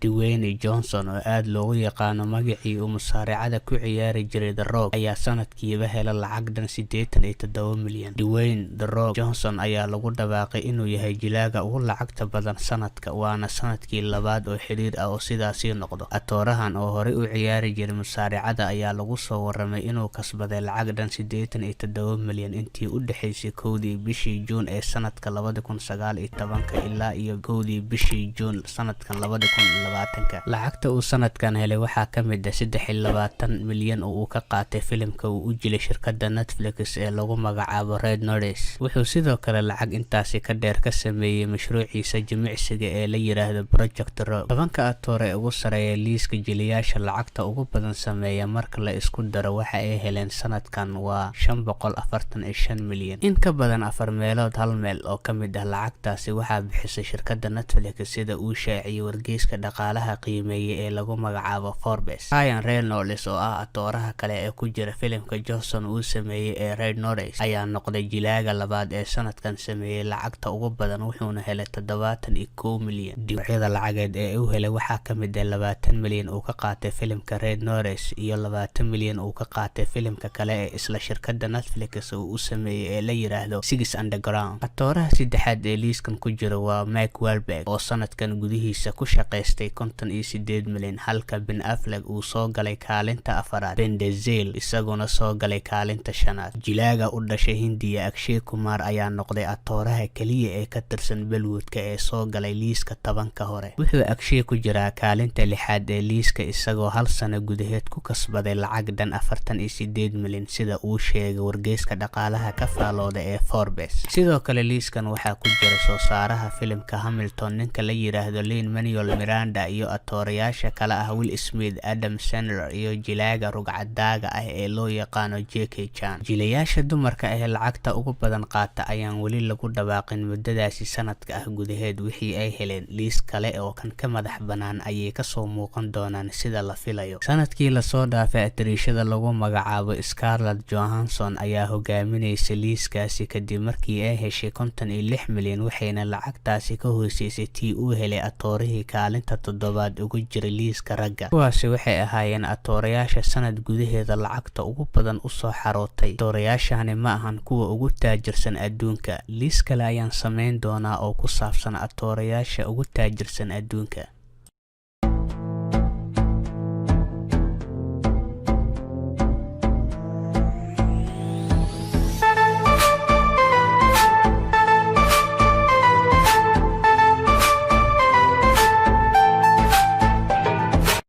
Dwayne Johnson oo aad loogu yaqaano magacii uu musaaracada ku ciyaari jiray The Rock ayaa sanadkiiba hela lacag dhan 87 milyan. Dwayne The Rock Johnson ayaa lagu dhawaaqay inuu yahay jilaaga ugu lacagta badan sanadka, waana sanadkii labaad oo xiriir ah oo sidaasi noqdo. Atoorahan oo horey u ciyaari jiray musaaracada ayaa lagu soo waramay inuu kasbaday lacag dhan 87 milyan intii u dhaxaysay 1dii bishii Juun ee sanadka 2019 ilaa iyo 1dii bishii Juun sanadkan 2020. lacagta uu sanadkan helay waxaa ka mid ah 23 milyan oo uu ka qaatay filimka uu u jilay shirkadda Netflix ee lagu magacaabo Red Notice. Wuxuu sidoo kale lacag intaasi ka dheer ka sameeyay mashruuciisa jimicsiga ee la yiraahdo Project Rock. tobanka atoor ee ugu sareeya liiska jilayaasha lacagta ugu badan sameeya marka la isku daro waxa ay heleen sanadkan waa 545 milyan. in ka badan 4 meelood hal meel oo ka mid ah lacagtaasi waxaa bixisay shirkadda Netflix sida uu shaaciyay wargeyska dhaqaalaha qiimeeyay ee lagu magacaabo Forbes. Ryan Reynolds oo ah atooraha kale ee ku jira filimka Johnson uu sameeyay ee Red Notice ayaa noqday jilaaga labaad ee sanadkan sameeyay lacagta ugu badan, wuxuuna helay 71 milyan. Dhibacyada lacageed ee uu helay waxaa ka mid ah 20 milyan uu ka qaatay filimka Red Notice iyo 20 milyan uu ka qaatay filimka kale ee isla shirkadda Netflix uu u sameeyay ee la yiraahdo Six Underground. atooraha saddexaad ee liiskan ku jira waa Mark Wahlberg oo sanadkan gudihiisa ku shaqaystay 58 milyan, halka Ben Affleck uu soo galay kaalinta afaraad. Vin Diesel isaguna soo galay kaalinta shanaad. jilaaga u dhashay Hindiya Akshay Kumar ayaa noqday atooraha kaliya ee ka tirsan Bollywoodka ee soo galay liiska 10 hore. wuxuu Akshay ku jiraa kaalinta lixaad ee liiska isagoo hal sano gudaheed ku kasbaday lacag dhan 48 milyan sida uu sheegay wargeyska dhaqaalaha ka faalooda ee Forbes. sidoo kale liiskan waxaa ku jira soo saaraha filimka Hamilton ninka la yiraahdo Lin-Manuel Miranda iyo atoorayaasha kale ah Will Smith, Adam Sandler iyo jilaaga rugcadaaga ah ee loo yaqaano Jackie Chan. jilayaasha dumarka ee lacagta ugu badan qaata ayaan weli lagu dhawaaqin muddadaasi sanadka ah gudaheed. wixii ay heleen liis kale oo kan ka madax banaan ayay kasoo muuqan doonaan sida la filayo. sanadkii lasoo dhaafay atariishada lagu magacaabo Scarlett Johansson ayaa hogaaminaysay liiskaasi kadib markii ay heshay 56 milyan, waxayna lacagtaasi ka hooseysay tii uu helay atoorihii kaalinta 7aad ugu jiray liiska ragga. kuwaasi waxay ahaayeen atoorayaasha sanad gudaheeda lacagta ugu badan u soo xarootay. atoorayaashani ma ahan kuwa ugu taajirsan adduunka. liis kale ayaan sameyn doonaa oo ku saabsan atoorayaasha ugu taajirsan adduunka.